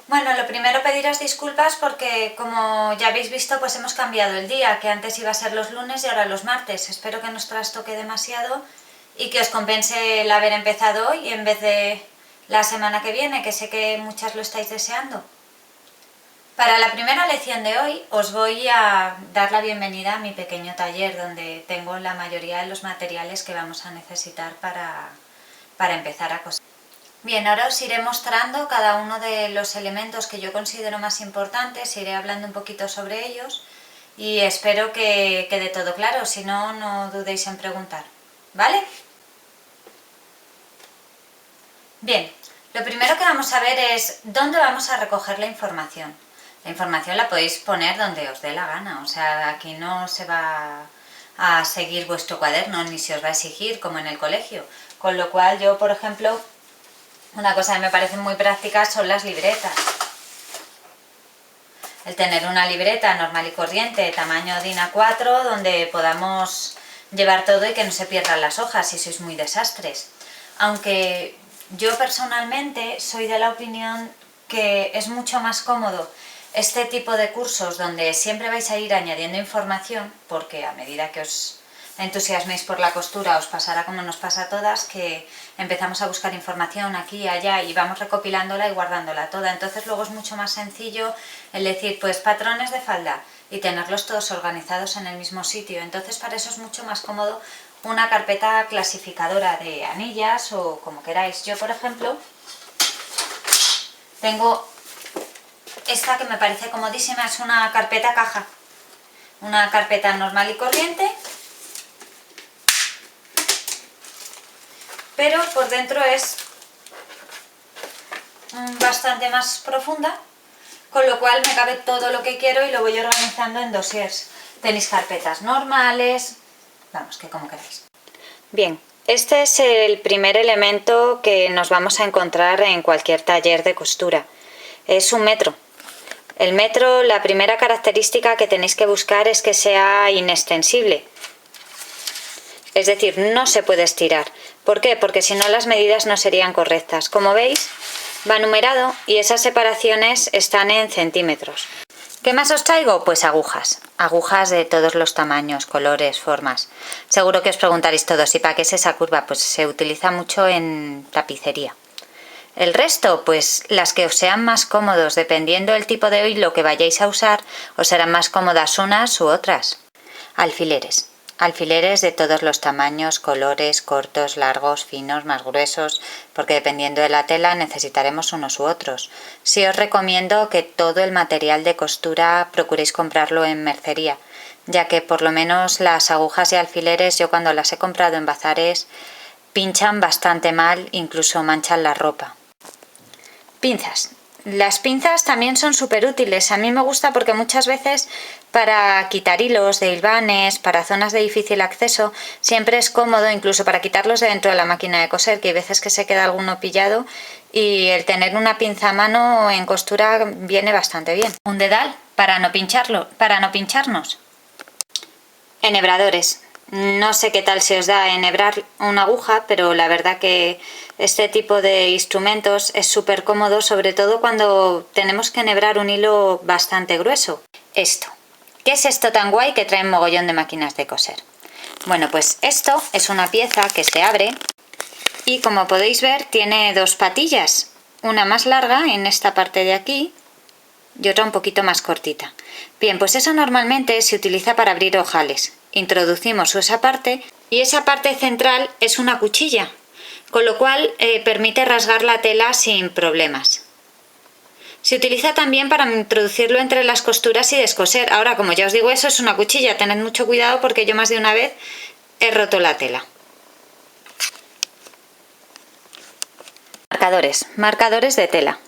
Bueno, lo primero pediros disculpas porque, como ya habéis visto, pues hemos cambiado el día, que antes iba a ser los lunes y ahora los martes. Espero que no os trastoque demasiado y que os compense el haber empezado hoy en vez de la semana que viene, que sé que muchas lo estáis deseando. Para la primera lección de hoy os voy a dar la bienvenida a mi pequeño taller, donde tengo la mayoría de los materiales que vamos a necesitar para empezar a coser. Bien, ahora os iré mostrando cada uno de los elementos que yo considero más importantes, iré hablando un poquito sobre ellos y espero que quede todo claro, si no, no dudéis en preguntar, ¿vale? Bien, lo primero que vamos a ver es dónde vamos a recoger la información. La información la podéis poner donde os dé la gana, o sea, aquí no se va a seguir vuestro cuaderno ni se os va a exigir como en el colegio, con lo cual yo, por ejemplo, una cosa que me parece muy práctica son las libretas. El tener una libreta normal y corriente, tamaño DIN A4, donde podamos llevar todo y que no se pierdan las hojas si sois muy desastres. Aunque yo personalmente soy de la opinión que es mucho más cómodo este tipo de cursos donde siempre vais a ir añadiendo información, porque a medida que os entusiasméis por la costura os pasará como nos pasa a todas, que empezamos a buscar información aquí y allá y vamos recopilándola y guardándola toda. Entonces luego es mucho más sencillo el decir, pues patrones de falda y tenerlos todos organizados en el mismo sitio. Entonces para eso es mucho más cómodo una carpeta clasificadora de anillas o como queráis. Yo, por ejemplo, tengo esta que me parece comodísima, es una carpeta caja, una carpeta normal y corriente, pero por dentro es bastante más profunda, con lo cual me cabe todo lo que quiero y lo voy organizando en dossiers. Tenéis carpetas normales, vamos, que como queráis. Bien, este es el primer elemento que nos vamos a encontrar en cualquier taller de costura. Es un metro. El metro, la primera característica que tenéis que buscar es que sea inextensible. Es decir, no se puede estirar. ¿Por qué? Porque si no las medidas no serían correctas. Como veis, va numerado y esas separaciones están en centímetros. ¿Qué más os traigo? Pues agujas. Agujas de todos los tamaños, colores, formas. Seguro que os preguntaréis todos, ¿y para qué es esa curva? Pues se utiliza mucho en tapicería. El resto, pues las que os sean más cómodos, dependiendo del tipo de hilo que vayáis a usar, os serán más cómodas unas u otras. Alfileres. Alfileres de todos los tamaños, colores, cortos, largos, finos, más gruesos, porque dependiendo de la tela necesitaremos unos u otros. Sí os recomiendo que todo el material de costura procuréis comprarlo en mercería, ya que por lo menos las agujas y alfileres yo cuando las he comprado en bazares pinchan bastante mal, incluso manchan la ropa. Pinzas. Las pinzas también son súper útiles. A mí me gusta porque muchas veces para quitar hilos de hilvanes, para zonas de difícil acceso, siempre es cómodo, incluso para quitarlos de dentro de la máquina de coser, que hay veces que se queda alguno pillado y el tener una pinza a mano en costura viene bastante bien. Un dedal para no pincharnos. Enhebradores. No sé qué tal se os da enhebrar una aguja, pero la verdad que este tipo de instrumentos es súper cómodo, sobre todo cuando tenemos que enhebrar un hilo bastante grueso. Esto. ¿Qué es esto tan guay que trae un mogollón de máquinas de coser? Bueno, pues esto es una pieza que se abre y como podéis ver tiene dos patillas, una más larga en esta parte de aquí y otra un poquito más cortita. Bien, pues eso normalmente se utiliza para abrir ojales. Introducimos esa parte y esa parte central es una cuchilla, con lo cual permite rasgar la tela sin problemas. Se utiliza también para introducirlo entre las costuras y descoser. Ahora, como ya os digo, eso es una cuchilla, tened mucho cuidado porque yo más de una vez he roto la tela. Marcadores de tela.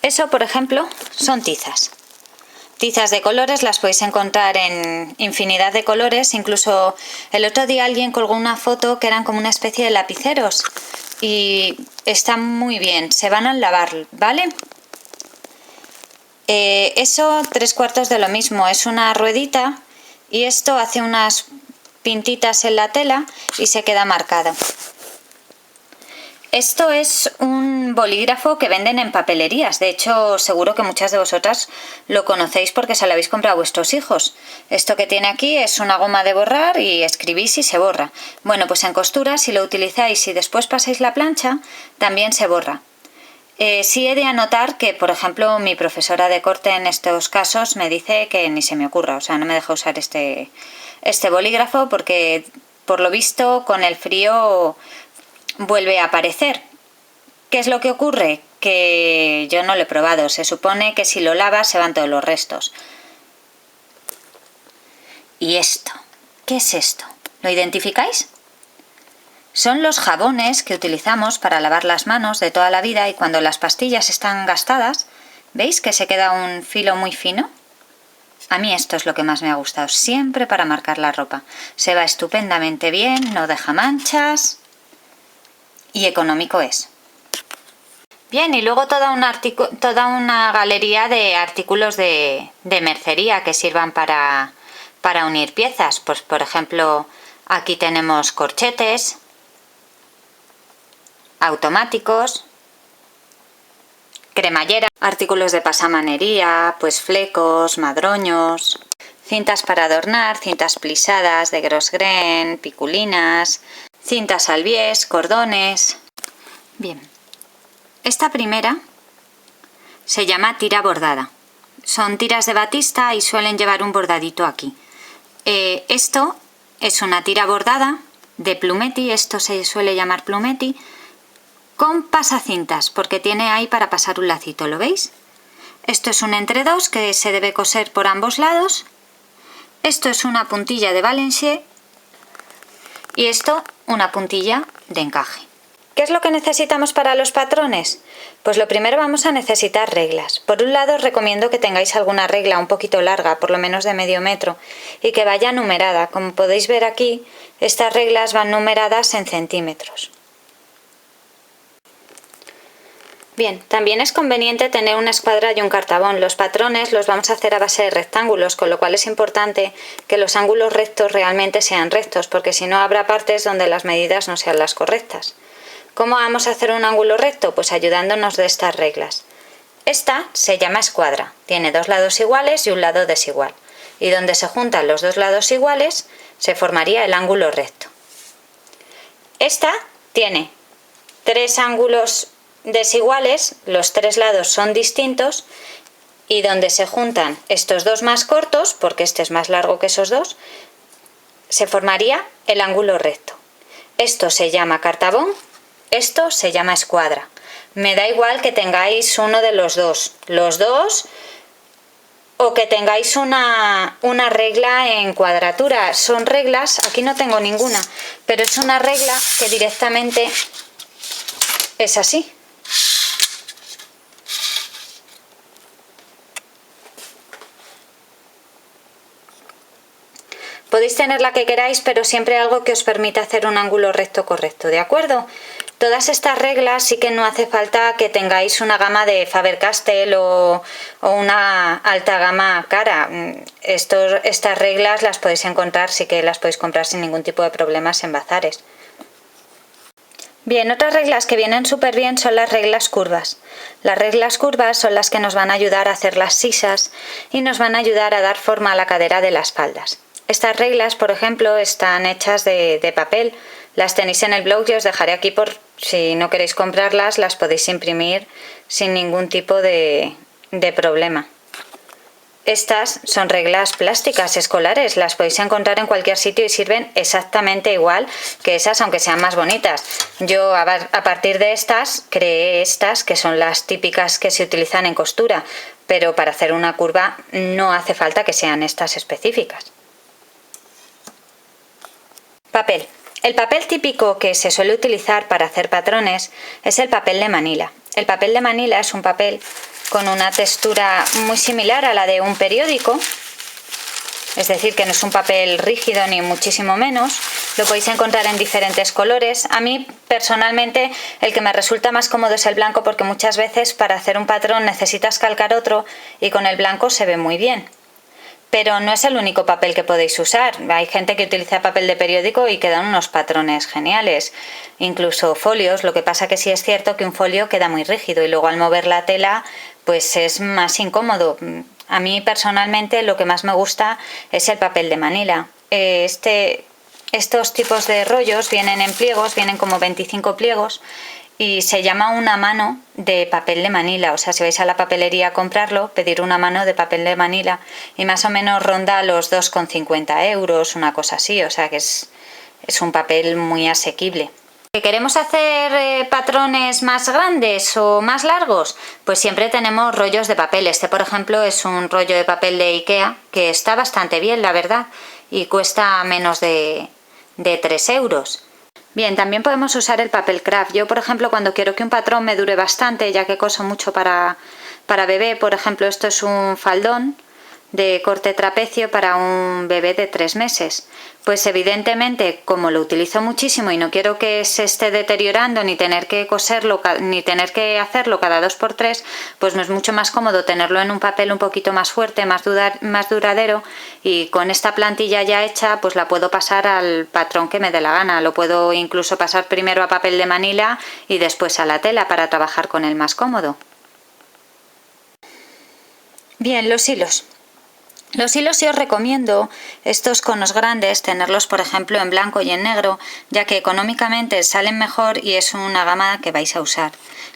Eso, por ejemplo, son tizas. Tizas de colores las podéis encontrar en infinidad de colores, incluso el otro día alguien colgó una foto que eran como una especie de lapiceros y están muy bien, se van a lavar, ¿vale? Eso 3/4 de lo mismo, es una ruedita y esto hace unas pintitas en la tela y se queda marcado. Esto es un un bolígrafo que venden en papelerías. De hecho, seguro que muchas de vosotras lo conocéis porque se lo habéis comprado a vuestros hijos. Esto que tiene aquí es una goma de borrar y escribís y se borra. Bueno, pues en costura, si lo utilizáis y después pasáis la plancha, también se borra. Sí he de anotar que, por ejemplo, mi profesora de corte en estos casos me dice que ni se me ocurra, o sea, no me deja usar este bolígrafo porque, por lo visto, con el frío vuelve a aparecer. ¿Qué es lo que ocurre? Que yo no lo he probado. Se supone que si lo lavas se van todos los restos. ¿Y esto? ¿Qué es esto? ¿Lo identificáis? Son los jabones que utilizamos para lavar las manos de toda la vida y cuando las pastillas están gastadas, ¿veis que se queda un filo muy fino? A mí esto es lo que más me ha gustado, siempre para marcar la ropa. Se va estupendamente bien, no deja manchas y económico es. Bien, y luego toda una galería de artículos de mercería que sirvan para unir piezas. Pues por ejemplo, aquí tenemos corchetes automáticos, cremallera, artículos de pasamanería, pues flecos, madroños, cintas para adornar, cintas plisadas de grosgrain, piculinas, cintas albiés, cordones. Bien, esta primera se llama tira bordada. Son tiras de batista y suelen llevar un bordadito aquí. Esto es una tira bordada de plumetti, esto se suele llamar plumetti, con pasacintas, porque tiene ahí para pasar un lacito, ¿lo veis? Esto es un entre dos que se debe coser por ambos lados. Esto es una puntilla de Valenciennes y esto una puntilla de encaje. ¿Qué es lo que necesitamos para los patrones? Pues lo primero vamos a necesitar reglas. Por un lado os recomiendo que tengáis alguna regla un poquito larga, por lo menos de medio metro, y que vaya numerada. Como podéis ver aquí, estas reglas van numeradas en centímetros. Bien, también es conveniente tener una escuadra y un cartabón. Los patrones los vamos a hacer a base de rectángulos, con lo cual es importante que los ángulos rectos realmente sean rectos, porque si no habrá partes donde las medidas no sean las correctas. ¿Cómo vamos a hacer un ángulo recto? Pues ayudándonos de estas reglas. Esta se llama escuadra, tiene dos lados iguales y un lado desigual. Y donde se juntan los dos lados iguales se formaría el ángulo recto. Esta tiene tres ángulos desiguales, los tres lados son distintos y donde se juntan estos dos más cortos, porque este es más largo que esos dos, se formaría el ángulo recto. Esto se llama cartabón, esto se llama escuadra. Me da igual que tengáis uno de los dos, o que tengáis una regla en cuadratura. Son reglas, aquí no tengo ninguna, pero es una regla que directamente es así. Podéis tener la que queráis, pero siempre algo que os permita hacer un ángulo recto correcto, ¿de acuerdo? Todas estas reglas sí que no hace falta que tengáis una gama de Faber-Castell o una alta gama cara. Estas reglas las podéis encontrar, sí que las podéis comprar sin ningún tipo de problemas en bazares. Bien, otras reglas que vienen súper bien son las reglas curvas. Las reglas curvas son las que nos van a ayudar a hacer las sisas y nos van a ayudar a dar forma a la cadera de las faldas. Estas reglas, por ejemplo, están hechas de papel. Las tenéis en el blog y os dejaré aquí por si no queréis comprarlas, las podéis imprimir sin ningún tipo de problema. Estas son reglas plásticas escolares, las podéis encontrar en cualquier sitio y sirven exactamente igual que esas, aunque sean más bonitas. Yo a partir de estas creé estas, que son las típicas que se utilizan en costura, pero para hacer una curva no hace falta que sean estas específicas. Papel. El papel típico que se suele utilizar para hacer patrones es el papel de Manila. El papel de Manila es un papel con una textura muy similar a la de un periódico, es decir, que no es un papel rígido ni muchísimo menos. Lo podéis encontrar en diferentes colores. A mí personalmente el que me resulta más cómodo es el blanco, porque muchas veces para hacer un patrón necesitas calcar otro y con el blanco se ve muy bien. Pero no es el único papel que podéis usar. Hay gente que utiliza papel de periódico y quedan unos patrones geniales. Incluso folios, lo que pasa que sí es cierto que un folio queda muy rígido y luego al mover la tela pues es más incómodo. A mí personalmente lo que más me gusta es el papel de Manila. Estos tipos de rollos vienen en pliegos, vienen como 25 pliegos y se llama una mano de papel de Manila. O sea, si vais a la papelería a comprarlo, pedir una mano de papel de Manila y más o menos ronda los 2,50 euros, una cosa así. O sea que es un papel muy asequible. ¿Que queremos hacer patrones más grandes o más largos? Pues siempre tenemos rollos de papel. Este, por ejemplo, es un rollo de papel de Ikea que está bastante bien, la verdad, y cuesta menos de 3 euros. Bien, también podemos usar el papel craft. Yo, por ejemplo, cuando quiero que un patrón me dure bastante, ya que coso mucho para bebé, por ejemplo, esto es un faldón de corte trapecio para un bebé de 3 meses. Pues evidentemente, como lo utilizo muchísimo y no quiero que se esté deteriorando ni tener que coserlo ni tener que hacerlo cada 2×3, pues me es mucho más cómodo tenerlo en un papel un poquito más fuerte, más duradero, y con esta plantilla ya hecha pues la puedo pasar al patrón que me dé la gana. Lo puedo incluso pasar primero a papel de Manila y después a la tela para trabajar con él más cómodo. Bien, los hilos. Los hilos sí os recomiendo estos conos grandes, tenerlos por ejemplo en blanco y en negro, ya que económicamente salen mejor y es una gama que vais a usar.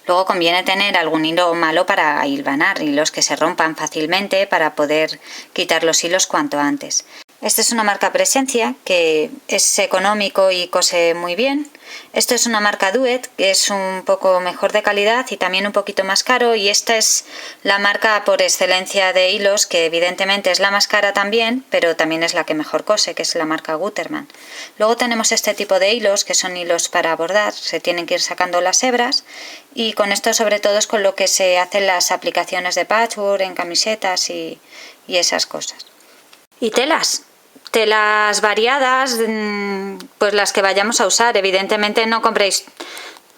Luego conviene tener algún hilo malo para hilvanar, hilos que se rompan fácilmente para poder quitar los hilos cuanto antes. Esta es una marca Presencia, que es económico y cose muy bien. Esto es una marca Duet, que es un poco mejor de calidad y también un poquito más caro. Y esta es la marca por excelencia de hilos, que evidentemente es la más cara también, pero también es la que mejor cose, que es la marca Gutermann. Luego tenemos este tipo de hilos, que son hilos para bordar. Se tienen que ir sacando las hebras. Y con esto sobre todo es con lo que se hacen las aplicaciones de patchwork en camisetas y esas cosas. Y telas variadas, pues las que vayamos a usar. Evidentemente no compréis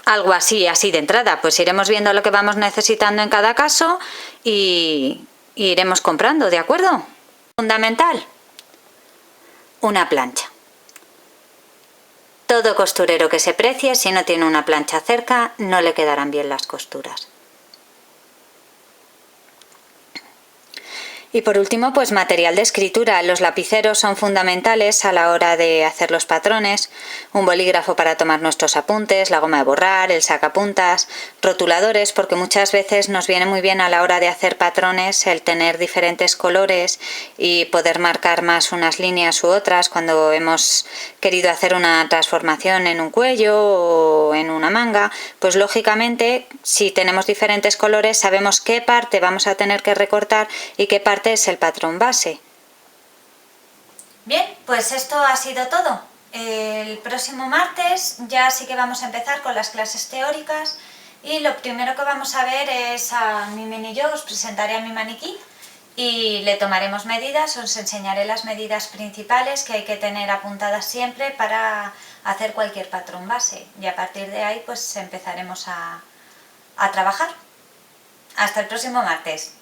algo así de entrada, pues iremos viendo lo que vamos necesitando en cada caso y iremos comprando, ¿de acuerdo? Fundamental, una plancha. Todo costurero que se precie, si no tiene una plancha cerca, no le quedarán bien las costuras. Y por último, pues material de escritura. Los lapiceros son fundamentales a la hora de hacer los patrones, un bolígrafo para tomar nuestros apuntes, la goma de borrar, el sacapuntas, rotuladores, porque muchas veces nos viene muy bien a la hora de hacer patrones el tener diferentes colores y poder marcar más unas líneas u otras cuando hemos querido hacer una transformación en un cuello o en una manga. Pues lógicamente, si tenemos diferentes colores, sabemos qué parte vamos a tener que recortar y qué parte es el patrón base. Bien, pues esto ha sido todo. El próximo martes ya sí que vamos a empezar con las clases teóricas y lo primero que vamos a ver es a mi mini yo, os presentaré a mi maniquí y le tomaremos medidas, os enseñaré las medidas principales que hay que tener apuntadas siempre para hacer cualquier patrón base y a partir de ahí pues empezaremos a trabajar. Hasta el próximo martes.